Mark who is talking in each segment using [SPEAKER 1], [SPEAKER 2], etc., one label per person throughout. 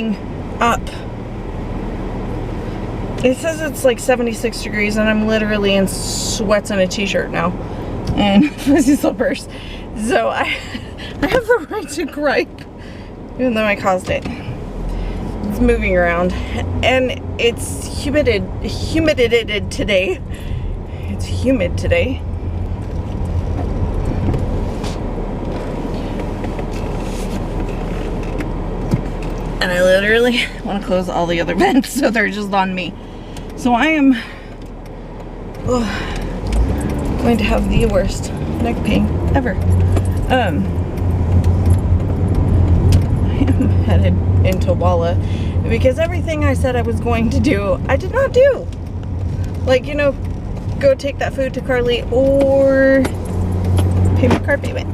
[SPEAKER 1] warming up. It says it's like 76 degrees and I'm literally in sweats and a t-shirt now and fuzzy slippers. So I have the right to gripe, even though I caused it. It's moving around and it's humid today. It's humid today. And I literally want to close all the other vents so they're just on me. So I am going to have the worst neck pain ever. I am headed into Walla because everything I said I was going to do, I did not do. Like, you know, go take that food to Carly or pay my car payment.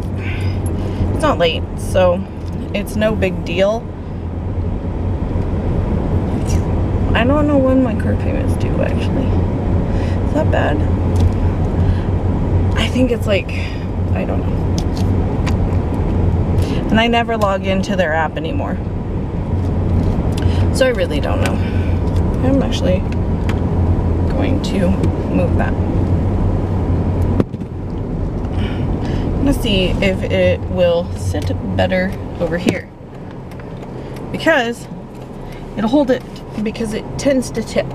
[SPEAKER 1] It's not late, so it's no big deal. I don't know when my car payment's due, actually. Is that bad? I think it's like, I don't know. And I never log into their app anymore. So I really don't know. I'm actually going to move that. I'm gonna see if it will sit better over here. Because it'll hold it, because it tends to tip,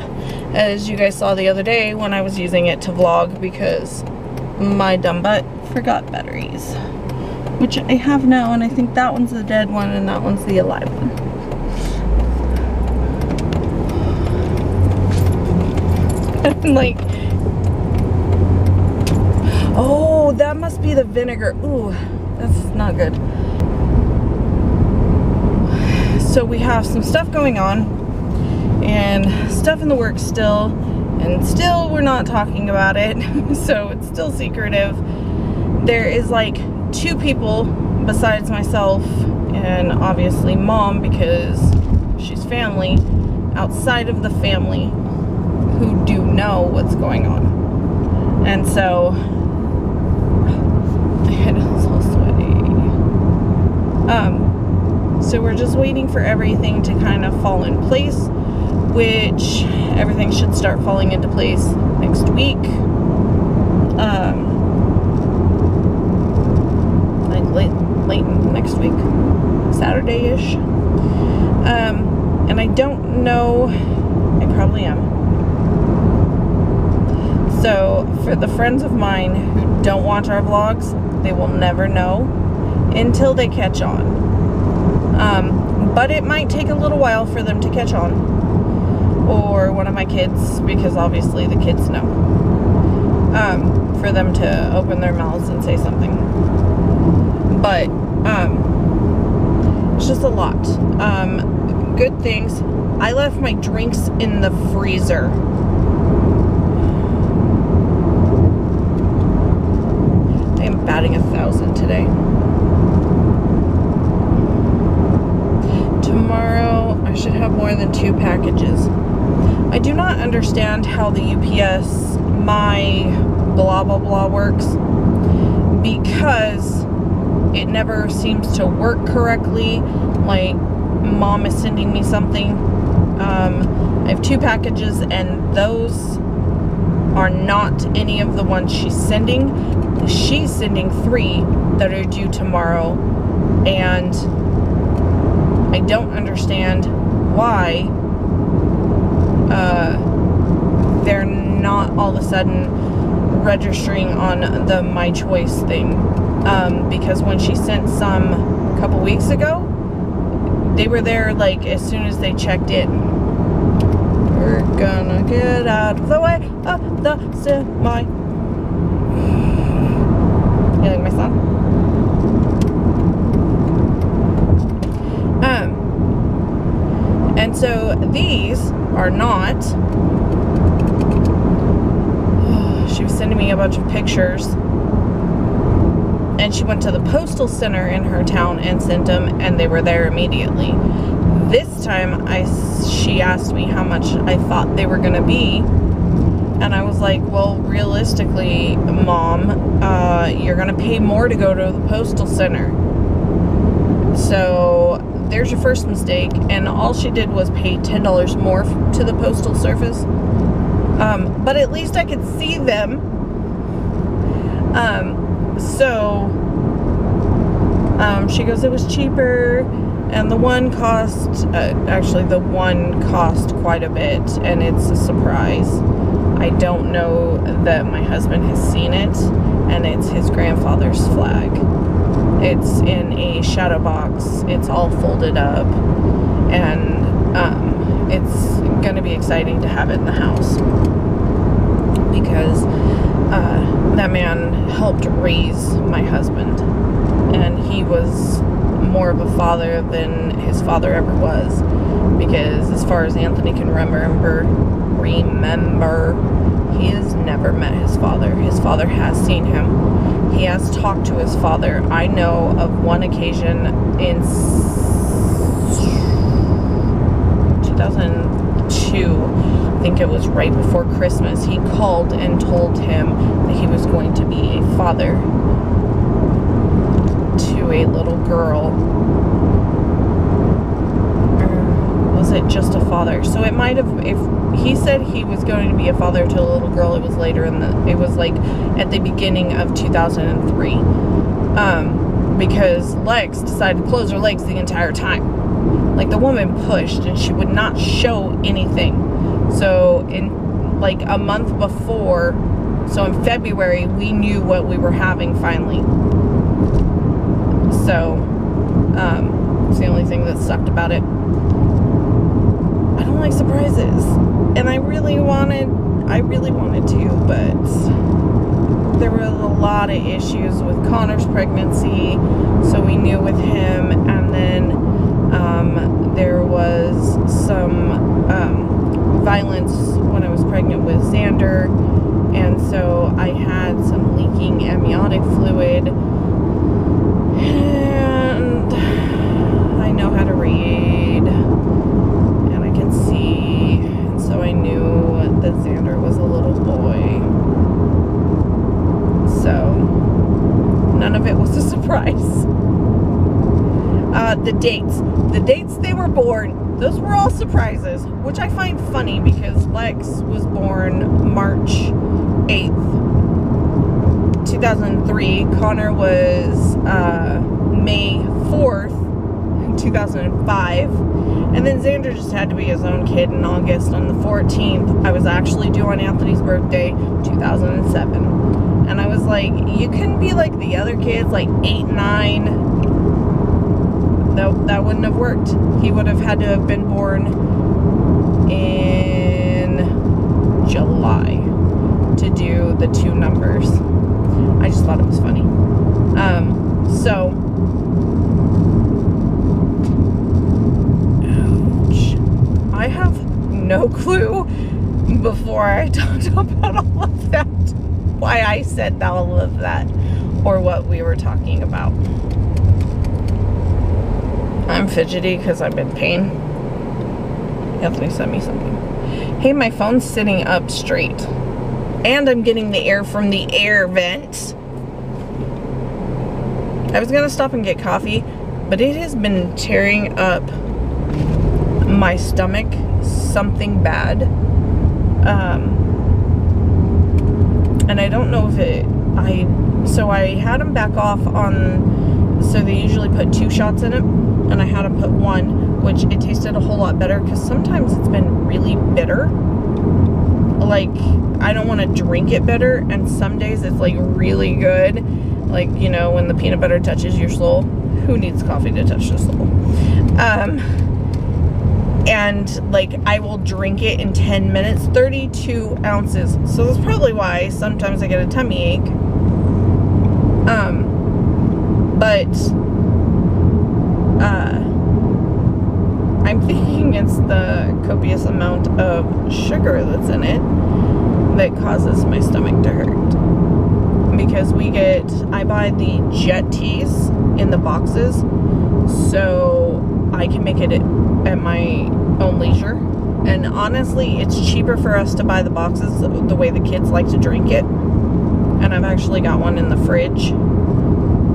[SPEAKER 1] as you guys saw the other day when I was using it to vlog because my dumb butt forgot batteries, which I have now, and I think that one's the dead one and that one's the alive one. Like, oh, that must be the vinegar. Ooh, that's not good. So we have some stuff going on and stuff in the works still, and still we're not talking about it. So it's still secretive. There is like 2 people besides myself and obviously Mom, because she's family, outside of the family who do know what's going on. And so my head is all sweaty. So we're just waiting for everything to kind of fall in place, which everything should start falling into place next week. Like late next week, Saturday-ish. And I don't know, I probably am. So for the friends of mine who don't watch our vlogs, they will never know until they catch on. But it might take a little while for them to catch on. Or one of my kids, because obviously the kids know. For them to open their mouths and say something. But, it's just a lot. Good things. I left my drinks in the freezer. I am batting 1,000 today. Tomorrow, I should have more than 2 packages. I do not understand how the UPS my blah blah blah works, because it never seems to work correctly. Like, Mom is sending me something. I have 2 packages and those are not any of the ones she's sending. She's sending 3 that are due tomorrow, and I don't understand why they're not all of a sudden registering on the My Choice thing. Because when she sent some a couple weeks ago, they were there like as soon as they checked in. We're gonna get out of the way of the semi. You like my song? And so these are not. She was sending me a bunch of pictures, and she went to the postal center in her town and sent them, and they were there immediately. This time she asked me how much I thought they were gonna be, and I was like, well, realistically, Mom, you're gonna pay more to go to the postal center. So there's your first mistake. And all she did was pay $10 more to the postal service. But at least I could see them. She goes, it was cheaper, and the one cost quite a bit, and it's a surprise. I don't know that my husband has seen it, and it's his grandfather's flag. It's in a shadow box. It's all folded up, and it's gonna be exciting to have it in the house, because that man helped raise my husband, and he was more of a father than his father ever was, because as far as Anthony can remember, he has never met his father. His father has seen him. He has talked to his father. I know of one occasion in 2002, I think it was right before Christmas, he called and told him that he was going to be a father to a little girl. Or was it just a father? So it might have, if he said he was going to be a father to a little girl, it was later it was like at the beginning of 2003. Because Lex decided to close her legs the entire time. Like, the woman pushed and she would not show anything. So in like a month before, so in February, we knew what we were having finally. So it's the only thing that sucked about it. I don't like surprises, and I really wanted to, but there were a lot of issues with Connor's pregnancy, so we knew with him, and then there was some violence when I was pregnant with Xander, and so I had some leaking amniotic fluid, and I know how to read, and I can see, and so I knew that Xander was a little boy. So none of it was a surprise. The dates they were born, those were all surprises, which I find funny because Lex was born March 8th, 2003. Connor was May 4th, 2005. And then Xander just had to be his own kid in August. On the 14th, I was actually due on Anthony's birthday, 2007. And I was like, you couldn't be like the other kids, like 8, 9. That wouldn't have worked. He would have had to have been born in July to do the 2 numbers. I just thought it was funny. So, ouch. I have no clue before I talked about all of that, why I said all of that, or what we were talking about. I'm fidgety because I'm in pain. Anthony sent me something. Hey, my phone's sitting up straight. And I'm getting the air from the air vent. I was going to stop and get coffee, but it has been tearing up my stomach something bad. And I don't know if so I had them back off on, so they usually put 2 shots in it, and I had them put 1, which it tasted a whole lot better, because sometimes it's been really bitter. Like, I don't want to drink it bitter, and some days it's like really good. Like, you know, when the peanut butter touches your soul. Who needs coffee to touch the soul? And like, I will drink it in 10 minutes, 32 ounces. So that's probably why sometimes I get a tummy ache. But I'm thinking it's the copious amount of sugar that's in it that causes my stomach to hurt. Because I buy the jet teas in the boxes, so I can make it at my own leisure. And honestly, it's cheaper for us to buy the boxes the way the kids like to drink it. And I've actually got one in the fridge.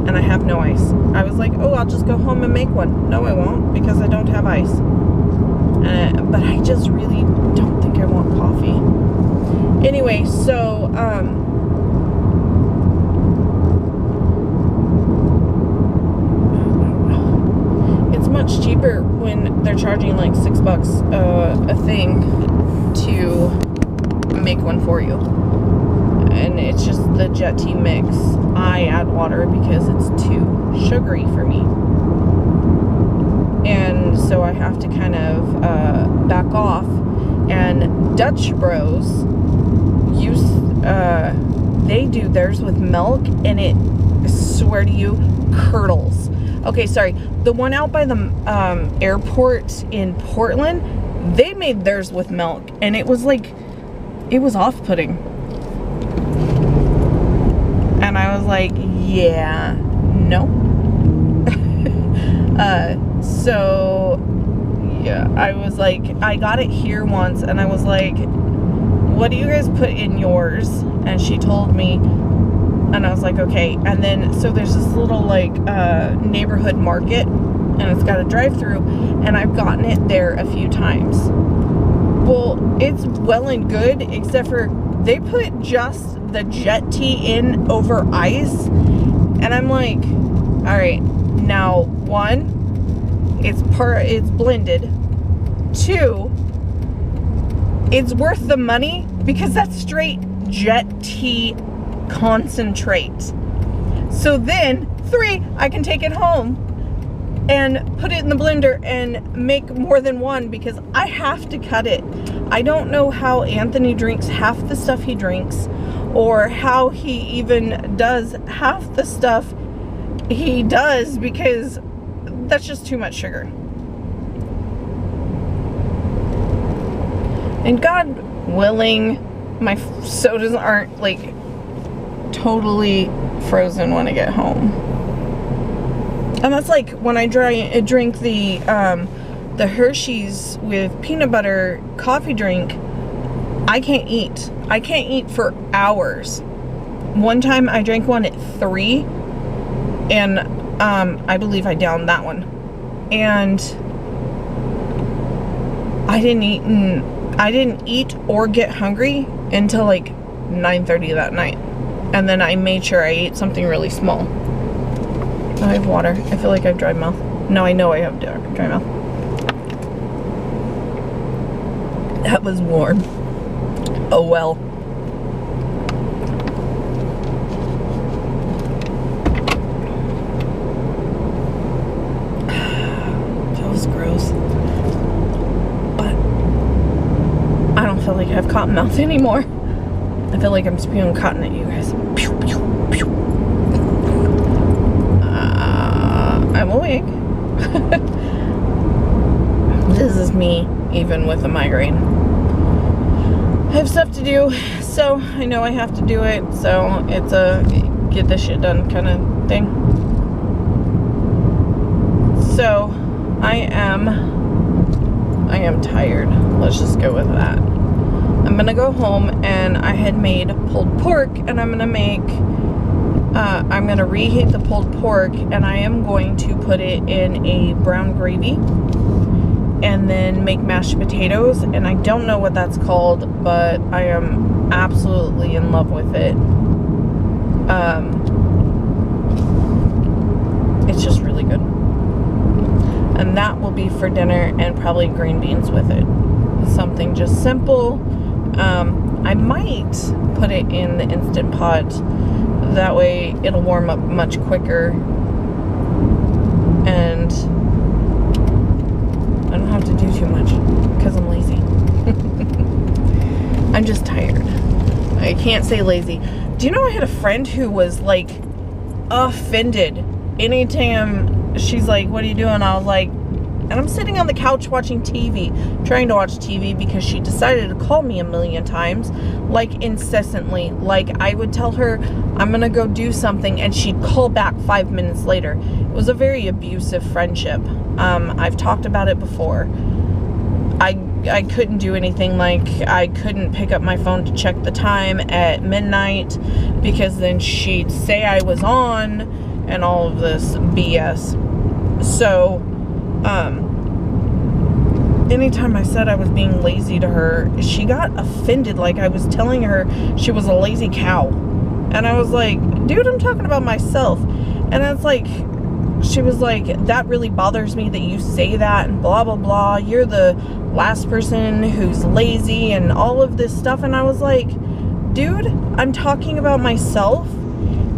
[SPEAKER 1] and I have no ice. I was like, oh, I'll just go home and make one. No, I won't, because I don't have ice. But I just really don't think I want coffee. Anyway, so, it's much cheaper when they're charging like $6 a thing to make one for you. And it's just the Jet Tea mix. I add water because it's too sugary for me. And so I have to kind of back off. And Dutch Bros use, they do theirs with milk, and it, I swear to you, curdles. Okay, sorry. The one out by the airport in Portland, they made theirs with milk, and it was like, it was off-putting. And I was like, yeah, no. So, yeah, I was like, I got it here once, and I was like, what do you guys put in yours? And she told me, and I was like, okay. And then, so there's this little, like, neighborhood market, and it's got a drive-through, and I've gotten it there a few times. Well, it's well and good, except for they put just the Jet Tea in over ice, and I'm like, all right, now, one, it's blended. Two, it's worth the money because that's straight Jet Tea concentrate. So then, three, I can take it home and put it in the blender and make more than one because I have to cut it. I don't know how Anthony drinks half the stuff he drinks, or how he even does half the stuff he does, because that's just too much sugar. And God willing, my sodas aren't like totally frozen when I get home. And that's like when I drink the Hershey's with peanut butter coffee drink, I can't eat. I can't eat for hours. One time I drank one at 3, and I believe I downed that one. And I didn't eat or get hungry until like 9:30 that night. And then I made sure I ate something really small. I have water. I feel like I have dry mouth. No, I know I have dry mouth. That was warm. Oh well. That was gross. But I don't feel like I have cotton mouth anymore. I feel like I'm spewing cotton at you guys. Pew, pew, pew. I'm awake. This is me, even with a migraine. I have stuff to do, so I know I have to do it, so it's a get this shit done kind of thing. So I am tired. Let's just go with that. I'm gonna go home, and I had made pulled pork, and I'm gonna reheat the pulled pork, and I am going to put it in a brown gravy and then make mashed potatoes, and I don't know what that's called, but I am absolutely in love with it. It's just really good. And that will be for dinner, and probably green beans with it. Something just simple. I might put it in the Instant Pot. That way it'll warm up much quicker, and I don't have to do too much because I'm lazy. I'm just tired. I can't say lazy. Do you know I had a friend who was like offended anytime she's like, what are you doing? I was like, and I'm sitting on the couch watching TV, trying to watch TV, because she decided to call me a million times, like incessantly. Like I would tell her I'm gonna go do something, and she'd call back 5 minutes later. It was a very abusive friendship. I've talked about it before. I couldn't do anything. Like I couldn't pick up my phone to check the time at midnight, because then she'd say I was on and all of this BS. So, anytime I said I was being lazy to her, she got offended, like I was telling her she was a lazy cow. And I was like, dude, I'm talking about myself. And it's like, she was like, that really bothers me that you say that and blah, blah, blah. You're the last person who's lazy and all of this stuff. And I was like, dude, I'm talking about myself.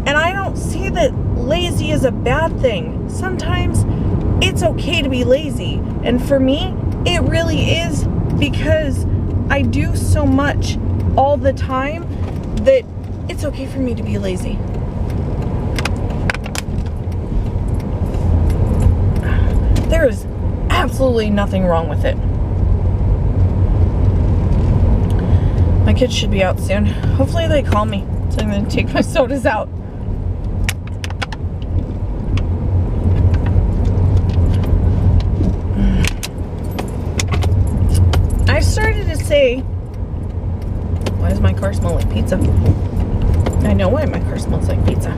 [SPEAKER 1] And I don't see that lazy is a bad thing. Sometimes it's okay to be lazy. And for me, it really is, because I do so much all the time that it's okay for me to be lazy. There is absolutely nothing wrong with it. My kids should be out soon. Hopefully they call me, so I'm going to take my sodas out. I started to say, why does my car smell like pizza? I know why my car smells like pizza.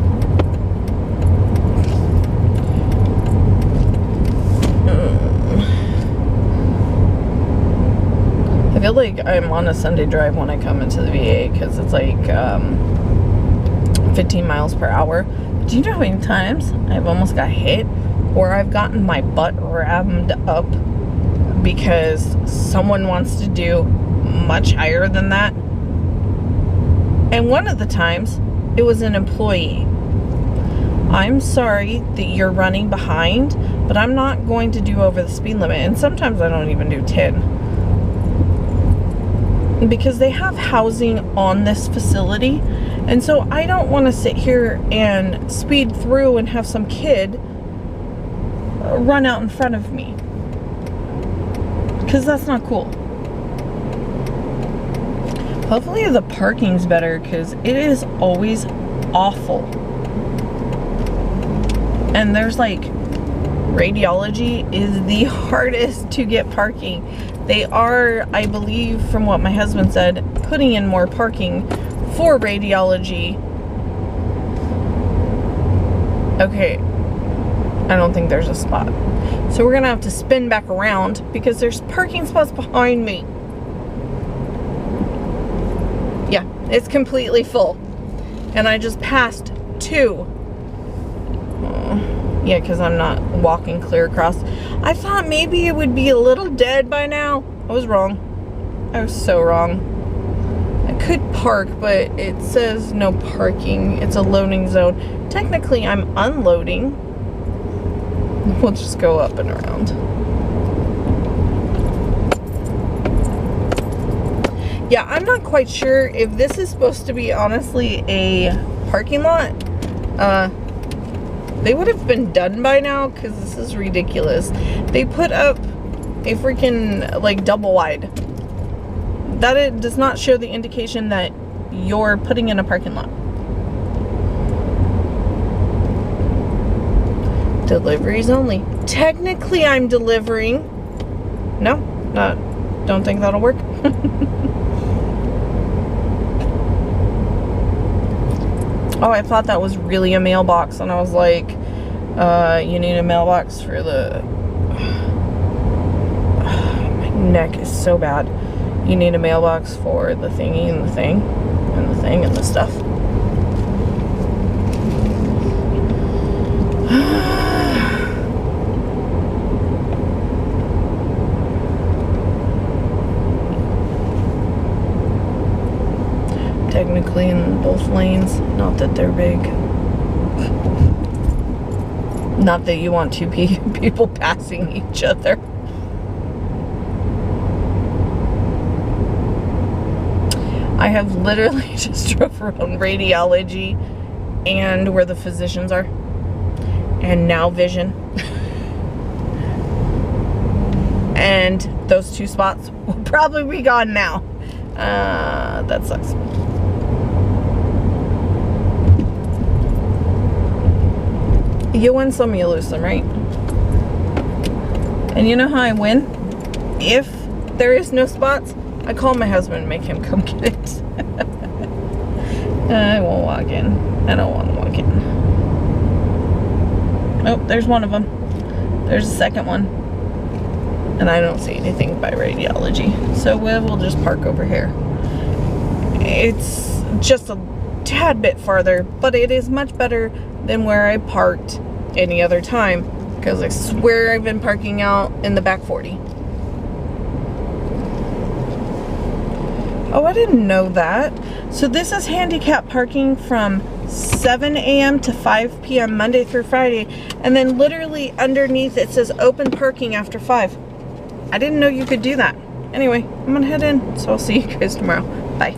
[SPEAKER 1] I feel like I'm on a Sunday drive when I come into the VA, because it's like 15 miles per hour. Do you know how many times I've almost got hit, or I've gotten my butt rammed up because someone wants to do much higher than that? And one of the times, it was an employee. I'm sorry that you're running behind, but I'm not going to do over the speed limit. And sometimes I don't even do 10. Because they have housing on this facility. And so I don't want to sit here and speed through and have some kid run out in front of me. Because that's not cool. Hopefully the parking's better, because it is always awful. And there's like, radiology is the hardest to get parking. They are, I believe, from what my husband said, putting in more parking for radiology. Okay, I don't think there's a spot. So we're gonna have to spin back around because there's parking spots behind me. Yeah, it's completely full. And I just passed 2. Yeah, because I'm not walking clear across. I thought maybe it would be a little dead by now. I was wrong. I was so wrong. I could park, but it says no parking. It's a loading zone. Technically, I'm unloading. We'll just go up and around. Yeah, I'm not quite sure if this is supposed to be honestly a parking lot. They would have been done by now, because this is ridiculous. They put up a freaking like double wide. That it does not show the indication that you're putting in a parking lot. Deliveries only. Technically, I'm delivering. No, don't think that'll work. Oh, I thought that was really a mailbox, and I was like, you need a mailbox for the... My neck is so bad. You need a mailbox for the thingy and the thing, and the thing and the stuff. Technically in both lanes, not that they're big. Not that you want 2 people passing each other. I have literally just drove around radiology and where the physicians are, and now vision. And those 2 spots will probably be gone now. That sucks. You win some, you lose some, right? And you know how I win? If there is no spots, I call my husband and make him come get it. I won't walk in. I don't want to walk in. Oh, there's one of them. There's a second one. And I don't see anything by radiology. So we'll just park over here. It's just a tad bit farther, but it is much better than where I parked any other time, because I swear I've been parking out in the back 40. Oh, I didn't know that. So this is handicap parking from 7 a.m. to 5 p.m. Monday through Friday, and then literally underneath it says open parking after 5. I didn't know you could do that. Anyway, I'm gonna head in, so I'll see you guys tomorrow. Bye.